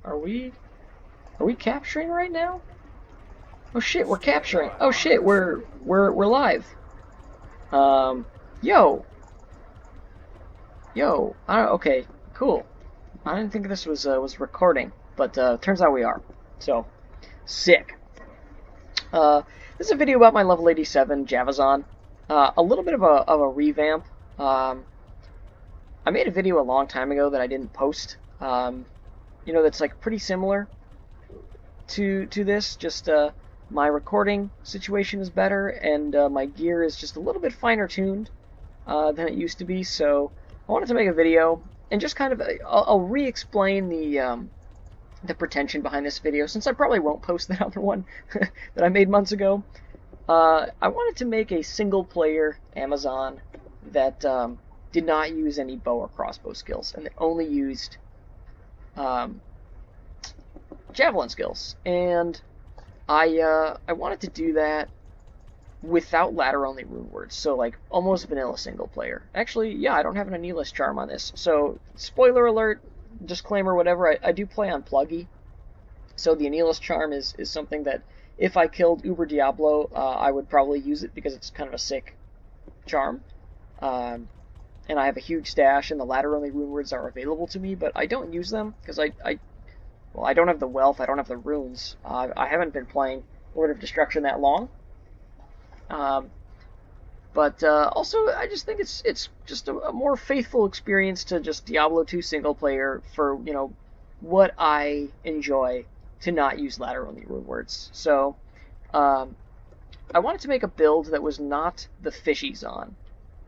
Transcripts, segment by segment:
Are we capturing right now? Oh shit, we're capturing. Oh shit, we're live. Um, yo, okay, cool. I didn't think this was recording, but turns out we are. So sick. Uh, this is a video about my level 87 Javazon. A little bit of a revamp. Um, I made a video a long time ago that I didn't post. That's like pretty similar to this. Just my recording situation is better, and my gear is just a little bit finer tuned than it used to be. So I wanted to make a video and just kind of I'll re-explain the pretension behind this video, since I probably won't post that other one that I made months ago. I wanted to make a single player Amazon that did not use any bow or crossbow skills, and that only used um, javelin skills. And I wanted to do that without ladder only rune words, so like almost vanilla single player. Actually, yeah, I don't have an Annihilus charm on this, so spoiler alert, disclaimer, whatever. I do play on Pluggy, so the Annihilus charm is something that if I killed Uber Diablo, I would probably use it because it's kind of a sick charm. Um, and I have a huge stash, and the ladder only rune words are available to me, but I don't use them because I don't have the wealth, I don't have the runes. I haven't been playing Lord of Destruction that long. Um, but also, I just think it's just a more faithful experience to just Diablo 2 single player for what I enjoy to not use ladder only rune words. So um, I wanted to make a build that was not the fishy zon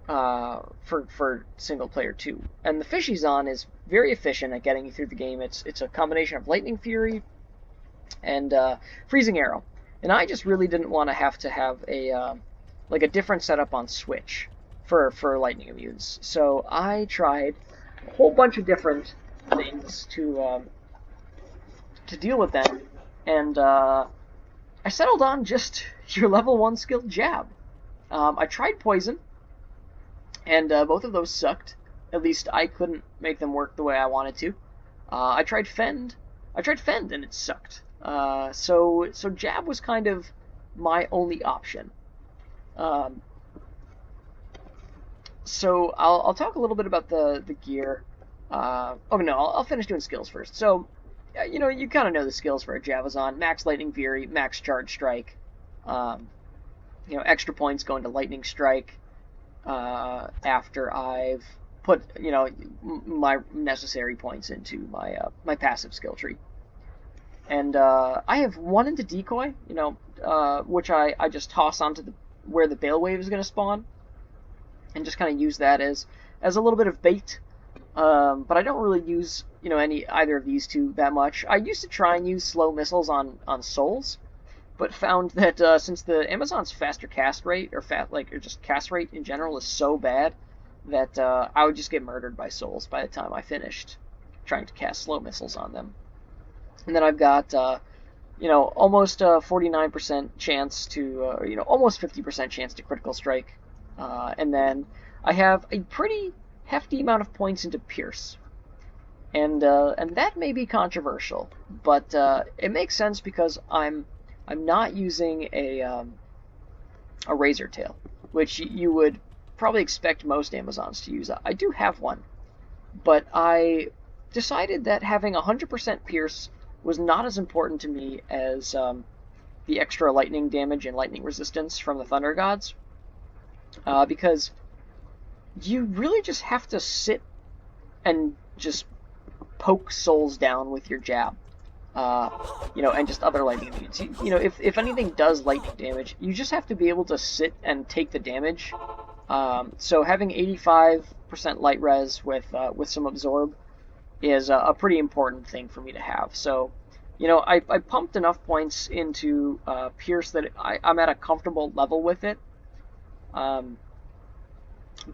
for single player 2. And the fishy zon is very efficient at getting you through the game. It's a combination of Lightning Fury and Freezing Arrow. And I just really didn't want to have a different setup on Switch for lightning immunes. So I tried a whole bunch of different things to deal with them, and I settled on just your level 1 skill Jab. I tried Poison, and both of those sucked. At least I couldn't make them work the way I wanted to. I tried Fend. And it sucked. So Jab was kind of my only option. Um, so I'll talk a little bit about the gear. Oh no, I'll finish doing skills first. So you kind of know the skills for a Javazon: max Lightning Fury, max Charge Strike. Extra points going to Lightning Strike after I've put my necessary points into my passive skill tree. And I have one into Decoy, which I just toss onto where the Bale Wave is going to spawn, and just kind of use that as a little bit of bait. But I don't really use either of these two that much. I used to try and use slow missiles on souls, but found that since the Amazon's faster cast rate or just cast rate in general is so bad that I would just get murdered by souls by the time I finished trying to cast slow missiles on them. And then I've got almost 49% chance to almost 50% chance to critical strike, and then I have a pretty hefty amount of points into Pierce, and that may be controversial, but it makes sense because I'm not using a Razor Tail, which you would probably expect most Amazons to use. I do have one, but I decided that having 100% Pierce was not as important to me as the extra lightning damage and lightning resistance from the Thunder Gods, because you really just have to sit and just poke souls down with your jab, and just other lightning immunes. If anything does lightning damage, you just have to be able to sit and take the damage. So having 85% light res with some absorb is a pretty important thing for me to have. So, I pumped enough points into Pierce that I'm at a comfortable level with it.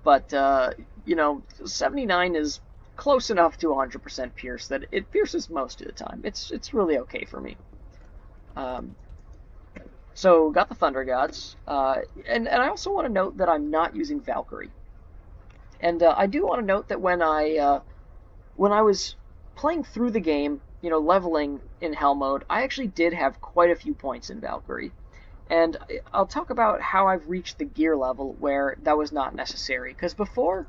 But 79 is close enough to 100% Pierce that it pierces most of the time. It's really okay for me. So got the Thunder Gods, and I also want to note that I'm not using Valkyrie. And I do want to note that when I was playing through the game, leveling in Hell mode, I actually did have quite a few points in Valkyrie. And I'll talk about how I've reached the gear level where that was not necessary. Because before,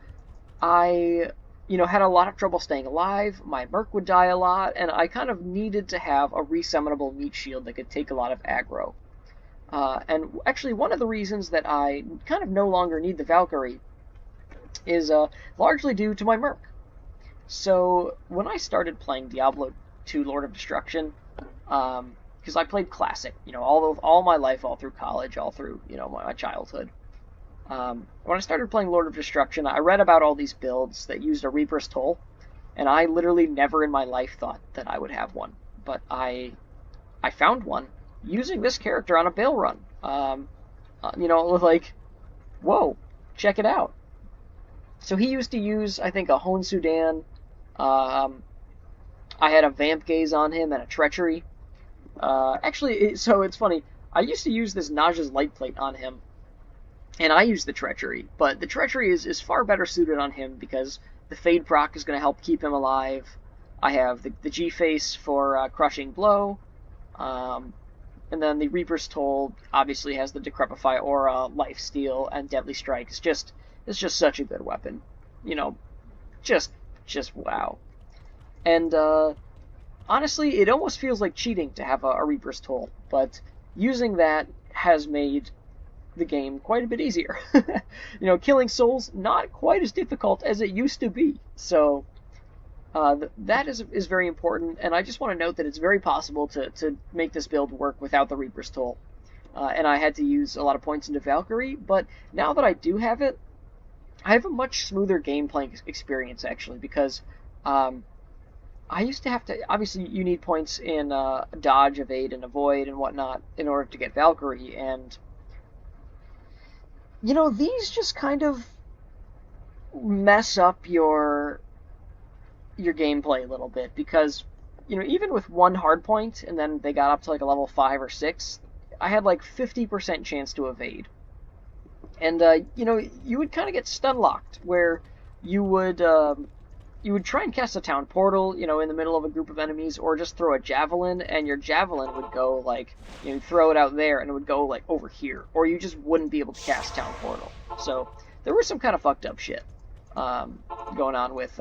I, had a lot of trouble staying alive, my Merc would die a lot, and I kind of needed to have a resummonable meat shield that could take a lot of aggro. And actually, one of the reasons that I kind of no longer need the Valkyrie is largely due to my Merc. So when I started playing Diablo 2 Lord of Destruction, because I played Classic, all my life, all through college, all through my childhood. When I started playing Lord of Destruction, I read about all these builds that used a Reaper's Toll, and I literally never in my life thought that I would have one. But I found one using this character on a Bale run. It was like, whoa, check it out. So he used to use, I think, a Hone Sudan. I had a Vamp Gaze on him and a Treachery. So it's funny. I used to use this Naja's Light Plate on him, and I used the Treachery, but the Treachery is far better suited on him because the Fade proc is going to help keep him alive. I have the G-Face for Crushing Blow, and then the Reaper's Toll obviously has the Decrepify Aura, Lifesteal, and Deadly Strike. It's just such a good weapon. Just wow. And honestly, it almost feels like cheating to have a Reaper's Toll, but using that has made the game quite a bit easier. Killing souls, not quite as difficult as it used to be. So that is very important, and I just want to note that it's very possible to make this build work without the Reaper's Toll. And I had to use a lot of points into Valkyrie, but now that I do have it, I have a much smoother gameplay experience, actually, because I used to have to, obviously you need points in dodge, evade, and avoid, and whatnot in order to get Valkyrie, and these just kind of mess up your gameplay a little bit, because even with one hard point, and then they got up to like a level 5 or 6, I had like 50% chance to evade. And you would kind of get stun locked, where you would try and cast a town portal, in the middle of a group of enemies, or just throw a javelin, and your javelin would go like, throw it out there, and it would go like over here, or you just wouldn't be able to cast town portal. So there was some kind of fucked up shit going on with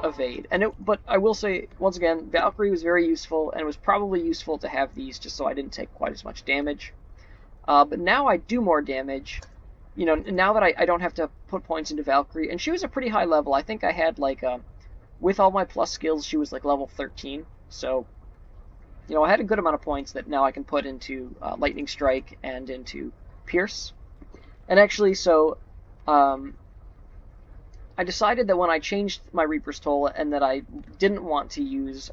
evade. But I will say once again, Valkyrie was very useful, and it was probably useful to have these just so I didn't take quite as much damage. But now I do more damage. Now that I don't have to put points into Valkyrie, and she was a pretty high level. I think I had like with all my plus skills, she was like level 13. So, I had a good amount of points that now I can put into Lightning Strike and into Pierce. And actually, so I decided that when I changed my Reaper's Toll and that I didn't want to use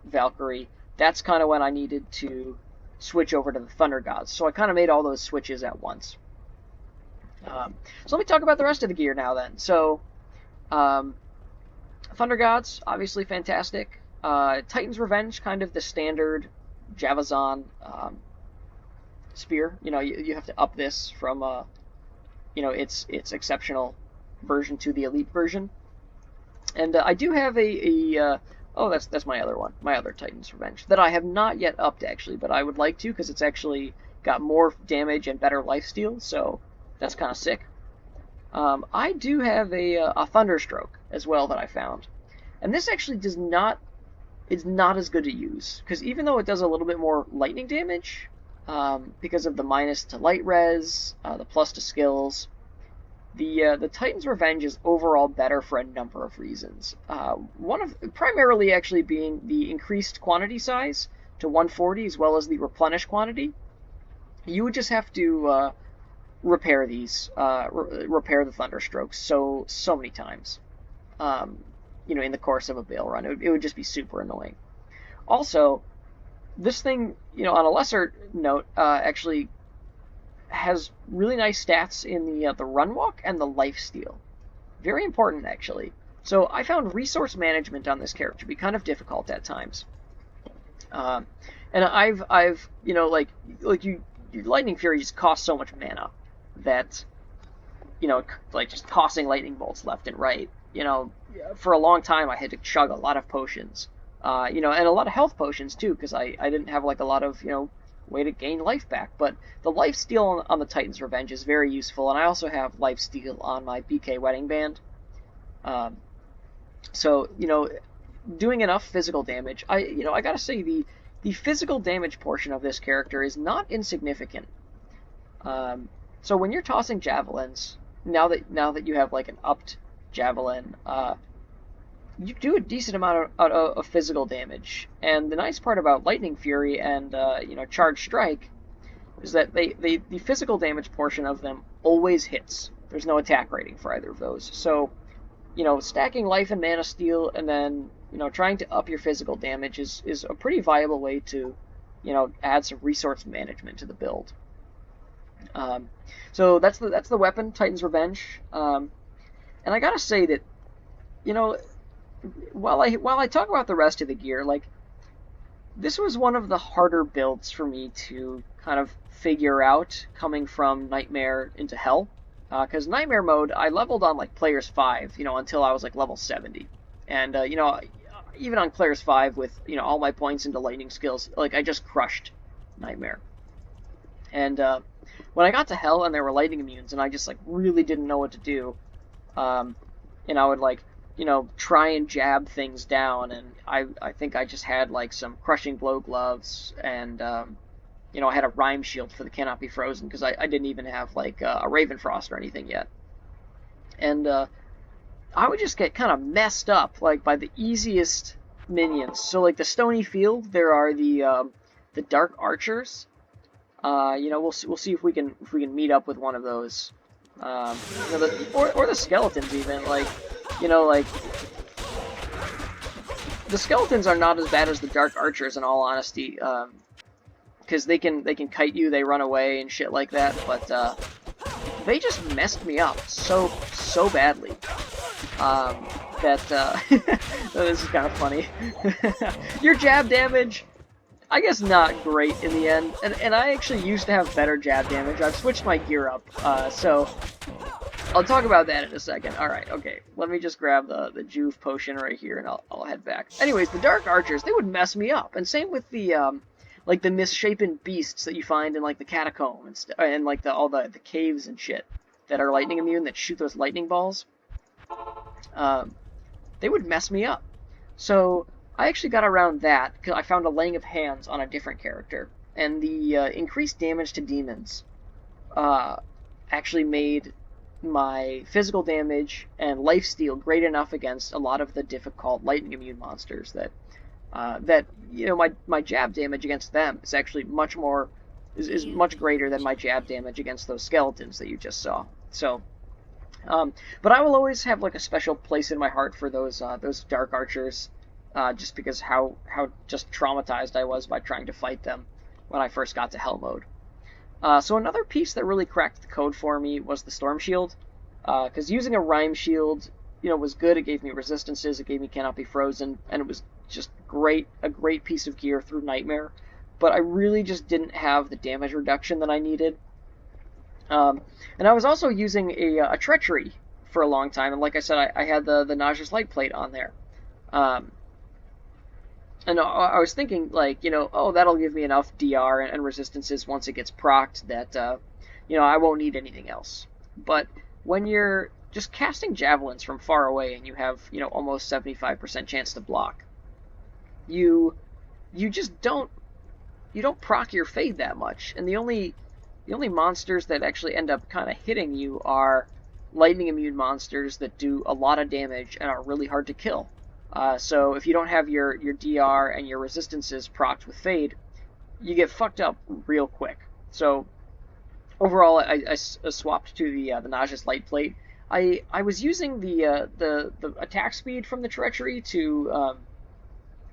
Valkyrie, that's kind of when I needed to switch over to the Thunder Gods. So I kind of made all those switches at once. So let me talk about the rest of the gear now then. So, Thunder Gods, obviously fantastic. Titan's Revenge, kind of the standard Javazon spear. You have to up this from its exceptional version to the elite version. And I do have that's my other one, my other Titan's Revenge, that I have not yet upped actually, but I would like to, because it's actually got more damage and better lifesteal, so that's kind of sick. I do have a Thunderstroke as well that I found, and this actually is not as good to use, because even though it does a little bit more lightning damage, because of the minus to light res, the plus to skills, the Titan's Revenge is overall better for a number of reasons. Primarily actually being the increased quantity size to 140, as well as the replenish quantity. You would just have to repair these, repair the Thunderstrokes so many times, in the course of a Bale run. It would just be super annoying. Also, this thing, on a lesser note, actually has really nice stats in the run walk and the lifesteal. Very important, actually. So I found resource management on this character to be kind of difficult at times. And I've your Lightning Fury just costs so much mana that, like just tossing lightning bolts left and right. For a long time I had to chug a lot of potions You know, and a lot of health potions too, because I didn't have like a lot of, you know, way to gain life back. But the life steal on the Titan's Revenge is very useful, and I also have life steal on my BK Wedding Band. Um, so, you know, doing enough physical damage, I gotta say the physical damage portion of this character is not insignificant. So when you're tossing javelins, now that you have like an upped javelin, you do a decent amount of physical damage. And the nice part about Lightning Fury and Charge Strike is that the physical damage portion of them always hits. There's no attack rating for either of those. So, you know, stacking life and mana steal and then, you know, trying to up your physical damage is a pretty viable way to, you know, add some resource management to the build. So that's the weapon, Titan's Revenge. And I gotta say that, you know, while I talk about the rest of the gear, like, this was one of the harder builds for me to kind of figure out coming from Nightmare into Hell. Because Nightmare mode, I leveled on like Players 5, you know, until I was like level 70. And, you know, even on Players 5 with, you know, all my points into lightning skills, like, I just crushed Nightmare. And when I got to Hell and there were lightning immunes and I just like really didn't know what to do, and I would like, you know, try and jab things down, and I think I just had like some crushing blow gloves, and you know, I had a rhyme shield for the Cannot Be Frozen because I didn't even have like a Ravenfrost or anything yet, and I would just get kind of messed up like by the easiest minions. So like the Stony Field, there are the Dark Archers. You know, we'll see if we can meet up with one of those. You know, or the skeletons even, like, you know, like, the skeletons are not as bad as the Dark Archers in all honesty, because they can kite you, they run away and shit like that, but they just messed me up so badly. This is kind of funny. Your jab damage, I guess not great in the end, and I actually used to have better jab damage. I've switched my gear up, so I'll talk about that in a second. Alright, okay, let me just grab the Juve potion right here, and I'll head back. Anyways, the Dark Archers, they would mess me up, and same with the, like, the misshapen beasts that you find in, like, the catacomb, and like, all the caves and shit that are lightning immune, that shoot those lightning balls. They would mess me up. So I actually got around that because I found a Laying of Hands on a different character, and the increased damage to demons actually made my physical damage and lifesteal great enough against a lot of the difficult lightning immune monsters that you know, my jab damage against them is actually much greater than my jab damage against those skeletons that you just saw. So. But I will always have like a special place in my heart for those Dark Archers, just because how just traumatized I was by trying to fight them when I first got to Hell mode. So another piece that really cracked the code for me was the Storm Shield, because using a Rhyme Shield, you know, was good. It gave me resistances, it gave me Cannot Be Frozen, and it was just a great piece of gear through Nightmare. But I really just didn't have the damage reduction that I needed. And I was also using a Treachery for a long time, and like I said, I had the Nauseous Light Plate on there. And I was thinking, like, you know, oh, that'll give me enough DR and resistances once it gets procced that, you know, I won't need anything else. But when you're just casting javelins from far away and you have, you know, almost 75% chance to block, you just don't proc your Fade that much, and the only monsters that actually end up kind of hitting you are lightning immune monsters that do a lot of damage and are really hard to kill. So if you don't have your DR and your resistances procced with Fade, you get fucked up real quick. So overall, I swapped to the Nauseous Light Plate. I was using the attack speed from the Treachery to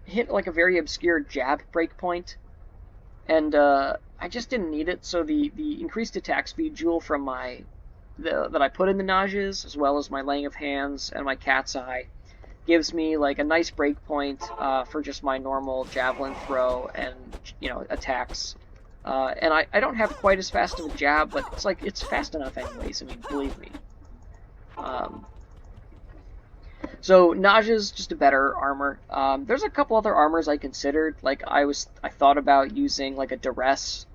hit like a very obscure jab breakpoint, and I just didn't need it. So the increased attack speed jewel from that I put in the Nauseous, as well as my Laying of Hands and my Cat's Eye, gives me like a nice breakpoint for just my normal javelin throw and, you know, attacks. And I don't have quite as fast of a jab, but it's fast enough anyways. I mean, believe me. So Naja's just a better armor. There's a couple other armors I considered. Like I thought about using like a duress,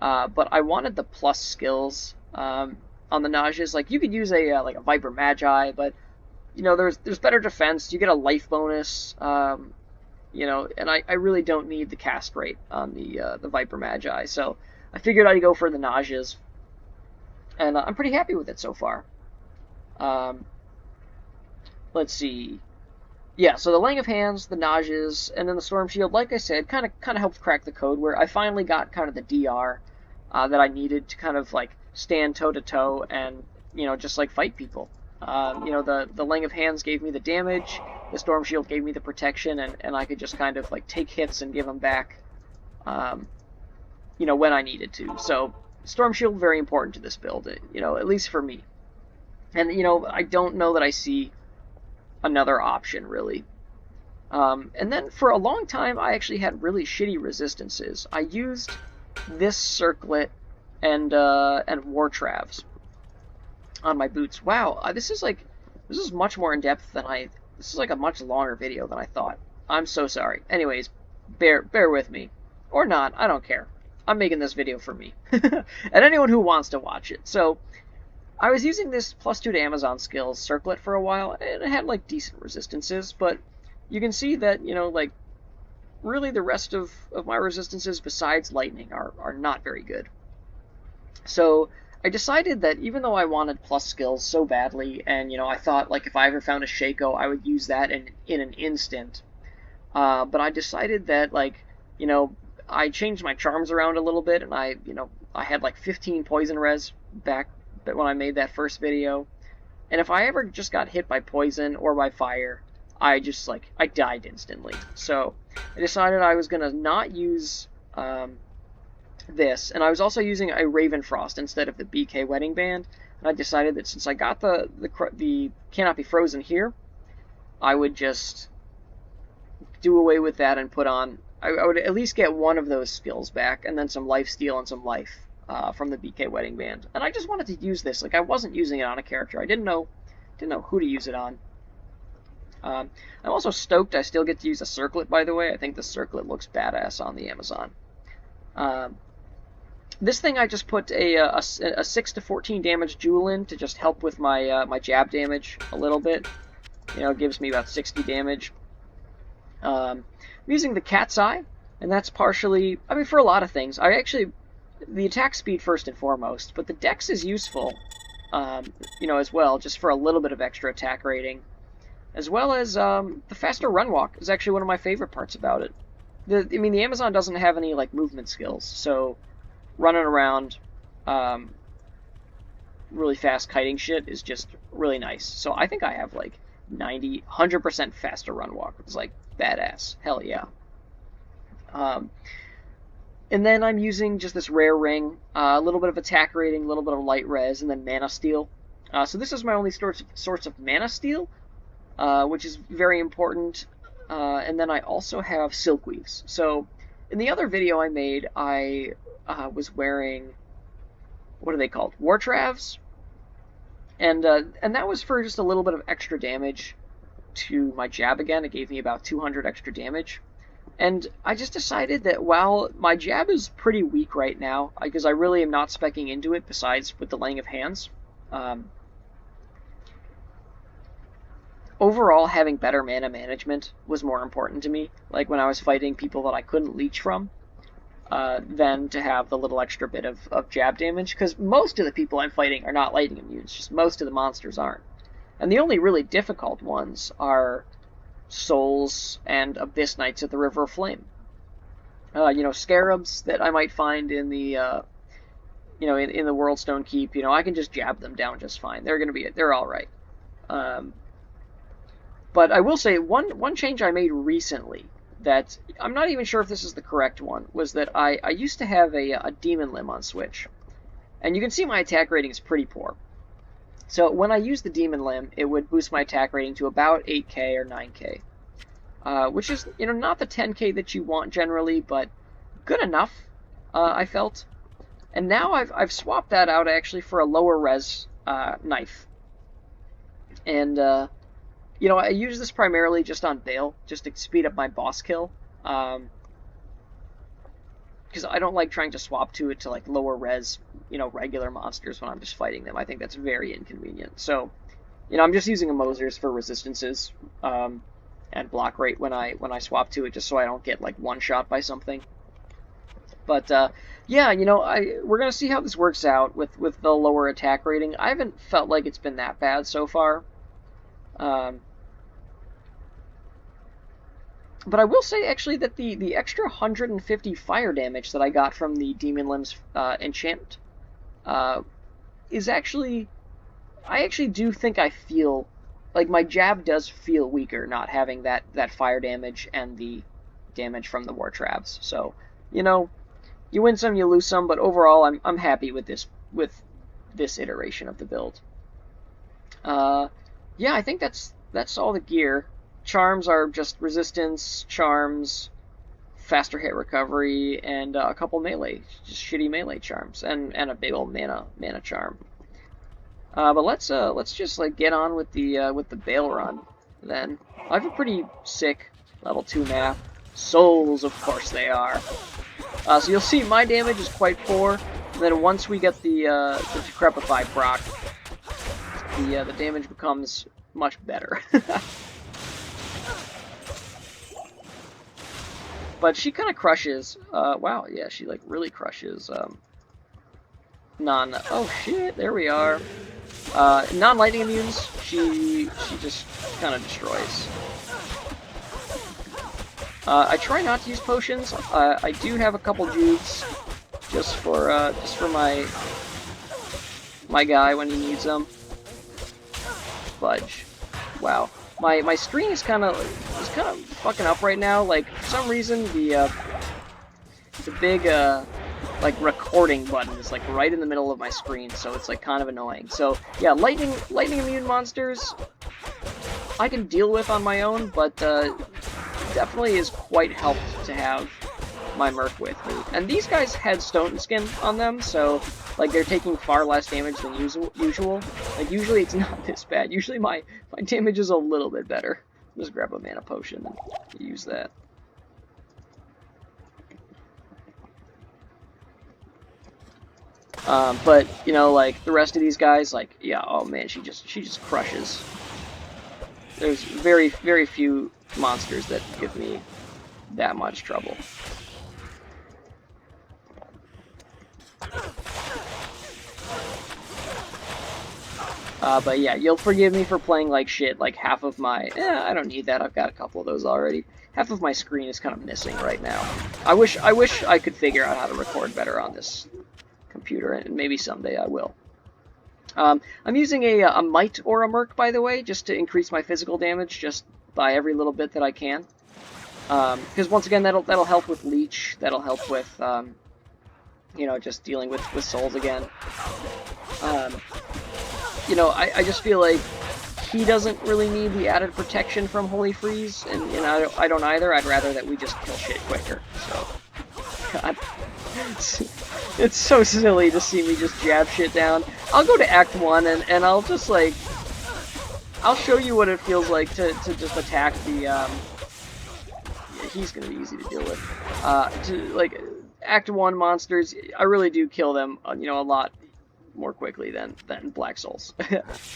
but I wanted the plus skills on the Najas. Like you could use a Viper Magi, but you know there's better defense. You get a life bonus. You know, and I really don't need the cast rate on the Viper Magi. So I figured I'd go for the Najas, and I'm pretty happy with it so far. Um, let's see. Yeah, so the Laying of Hands, the Najas, and then the Storm Shield, like I said, kind of helped crack the code where I finally got kind of the DR that I needed to kind of like stand toe to toe and just like fight people. The Laying of Hands gave me the damage, the Storm Shield gave me the protection, and I could just kind of like take hits and give them back, when I needed to. So Storm Shield very important to this build, at least for me. And I don't know that I see another option really. And then for a long time, I actually had really shitty resistances. I used this circlet and war travs on my boots. Wow, this is much more in depth than this is like a much longer video than I thought. I'm so sorry. Anyways, bear with me, or not. I don't care. I'm making this video for me and anyone who wants to watch it. So I was using this +2 to Amazon skills circlet for a while, and it had like decent resistances, but you can see that, like really the rest of my resistances besides lightning are not very good. So I decided that even though I wanted plus skills so badly, and I thought like if I ever found a Shaco, I would use that in an instant. But I decided that I changed my charms around a little bit, and I had like 15 poison res back when I made that first video. And if I ever just got hit by poison or by fire, I died instantly. So I decided I was gonna not use this, and I was also using a Raven Frost instead of the BK Wedding Band. And I decided that since I got the Cannot Be Frozen here, I would just do away with that and put on. I would at least get one of those skills back, and then some life steal and some life from the BK Wedding Band. And I just wanted to use this. Like I wasn't using it on a character. I didn't know who to use it on. I'm also stoked I still get to use a circlet, by the way. I think the circlet looks badass on the Amazon. This thing I just put a 6 to 14 damage jewel in to just help with my my jab damage a little bit. It gives me about 60 damage. I'm using the Cat's Eye, and that's partially, for a lot of things. The attack speed first and foremost, but the dex is useful, as well, just for a little bit of extra attack rating. As well as the faster run walk is actually one of my favorite parts about it. The Amazon doesn't have any like movement skills, so running around really fast kiting shit is just really nice. So I think I have like 100% faster run walk. It's like badass. Hell yeah. And then I'm using just this rare ring, a little bit of attack rating, a little bit of light res, and then mana steal. So this is my only source of mana steal, which is very important. And then I also have silk weaves. So in the other video I made, I was wearing, what are they called? War Travs. And that was for just a little bit of extra damage to my jab again. It gave me about 200 extra damage. And I just decided that while my jab is pretty weak right now, because I really am not speccing into it besides with the Laying of Hands, overall having better mana management was more important to me. Like when I was fighting people that I couldn't leech from, than to have the little extra bit of jab damage, because most of the people I'm fighting are not lightning immunes, just most of the monsters aren't. And the only really difficult ones are Souls and Abyss Knights at the River of Flame. Scarabs that I might find in the in the Worldstone Keep, I can just jab them down just fine. They're all right. But I will say one change I made recently that I'm not even sure if this is the correct one was that I used to have a Demon Limb on Switch, and you can see my attack rating is pretty poor. So when I use the Demon Limb, it would boost my attack rating to about 8k or 9k, which is not the 10k that you want generally, but good enough, I felt. And now I've swapped that out actually for a lower res knife, and you know, I use this primarily just on Bale, just to speed up my boss kill. Because I don't like trying to swap to it to like lower res, you know, regular monsters when I'm just fighting them. I think that's very inconvenient. So, you know, I'm just using a Mosers for resistances and block rate when I swap to it, just so I don't get like one shot by something. But yeah, you know, we're gonna see how this works out with the lower attack rating. I haven't felt like it's been that bad so far. Um, But I will say, actually, that the extra 150 fire damage that I got from the Demon Limbs enchant uh, is actually... I actually do think I feel... Like, my jab does feel weaker not having that fire damage and the damage from the War Traps. So, you know, you win some, you lose some, but overall, I'm happy with this iteration of the build. Yeah, I think that's all the gear. Charms are just resistance, charms, faster hit recovery, and a couple melee, just shitty melee charms, and a big old mana charm. But let's just like get on with the Bale run. Then I have a pretty sick level 2 map. Souls, of course they are. So you'll see my damage is quite poor. And then once we get the Decrepify proc, the damage becomes much better. But she kind of crushes. Wow, yeah, she like really crushes. Oh shit, there we are. Non-lightning immunes. She just kind of destroys. I try not to use potions. I do have a couple judes, just for my guy when he needs them. Fudge. Wow. My screen is kind of fucking up right now. Like, for some reason the big like recording button is like right in the middle of my screen, so it's like kind of annoying. So yeah, lightning immune monsters I can deal with on my own, but definitely is quite helped to have my Merc with me. And these guys had Stone Skin on them, so like they're taking far less damage than usual. Like usually it's not this bad. Usually my damage is a little bit better. Just grab a mana potion and use that. But you know, like the rest of these guys, like yeah, oh man, she just crushes. There's very few monsters that give me that much trouble. But yeah, you'll forgive me for playing like shit. Like half of my, I don't need that. I've got a couple of those already. Half of my screen is kind of missing right now. I wish I could figure out how to record better on this computer, and maybe someday I will. I'm using a Might or a Merc, by the way, just to increase my physical damage, just by every little bit that I can. Because once again, that'll help with Leech. That'll help with you know, just dealing with souls again. You know, I just feel like he doesn't really need the added protection from Holy Freeze, and you know, I don't either. I'd rather that we just kill shit quicker. So, God, it's so silly to see me just jab shit down. I'll go to Act 1 and I'll just like, I'll show you what it feels like to just attack the. Yeah, he's gonna be easy to deal with. Like Act 1 monsters, I really do kill them, you know, a lot more quickly than Black Souls.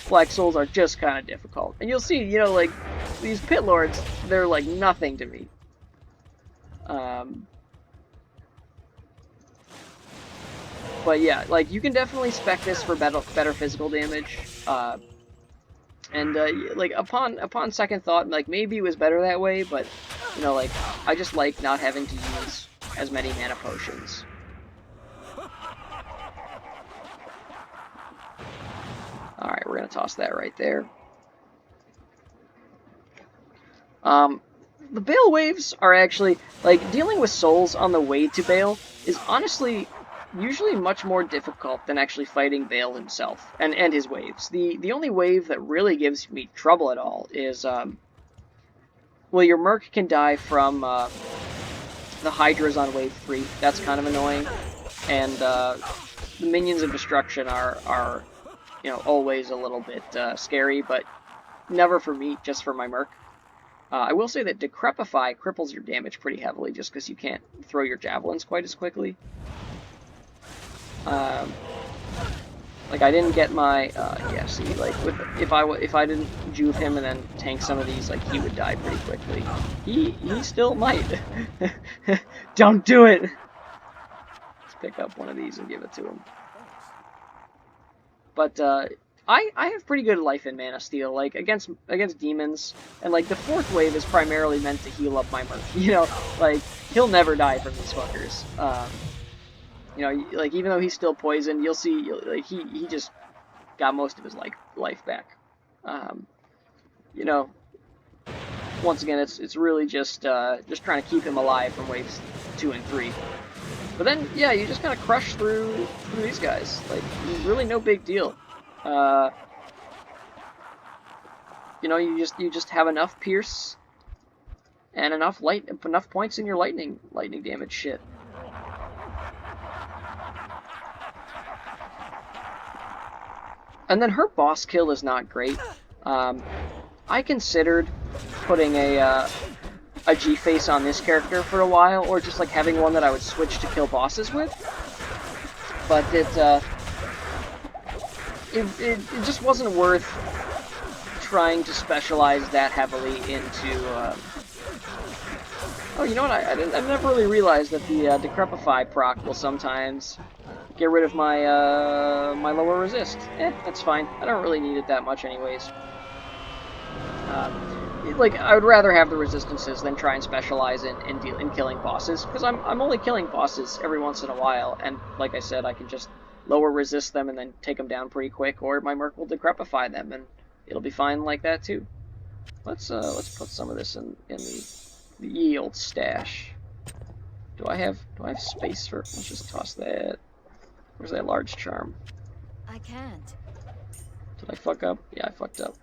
Black Souls are just kind of difficult. And you'll see, you know, like, these Pit Lords, they're like nothing to me. But yeah, like, you can definitely spec this for better physical damage. Like, upon second thought, like, maybe it was better that way, but, you know, like, I just like not having to use as many mana potions. Alright, we're going to toss that right there. The Bale waves are actually, like, dealing with souls on the way to Bale is honestly usually much more difficult than actually fighting Bale himself and his waves. The only wave that really gives me trouble at all is, well, your Merc can die from the Hydras on wave 3. That's kind of annoying. And the Minions of Destruction are you know, always a little bit scary, but never for me, just for my Merc. I will say that Decrepify cripples your damage pretty heavily just because you can't throw your javelins quite as quickly. Like I didn't get my yeah. See, like if I didn't juve him and then tank some of these, like he would die pretty quickly. He still might. Don't do it. Let's pick up one of these and give it to him. But I have pretty good life in Man of Steel, like against demons, and like the fourth wave is primarily meant to heal up my Merc. You know, like he'll never die from these fuckers. You know, like even though he's still poisoned, you'll see like he just got most of his life back. You know, once again, it's really just trying to keep him alive from waves 2 and 3. But then yeah, you just kind of crush through these guys. Like really no big deal. You know, you just have enough pierce and enough points in your lightning damage shit. And then her boss kill is not great. I considered putting a G-face on this character for a while, or just like having one that I would switch to kill bosses with. But it just wasn't worth trying to specialize that heavily into. Oh, you know what? I never really realized that the Decrepify proc will sometimes get rid of my my lower resist. That's fine. I don't really need it that much anyways. Like I would rather have the resistances than try and specialize in killing bosses, because I'm only killing bosses every once in a while, and like I said, I can just lower resist them and then take them down pretty quick, or my Merc will Decrepify them and it'll be fine like that too. Let's put some of this in the ye old stash. Do I have space for? Let's just toss that. Where's that large charm? I can't. Did I fuck up? Yeah, I fucked up.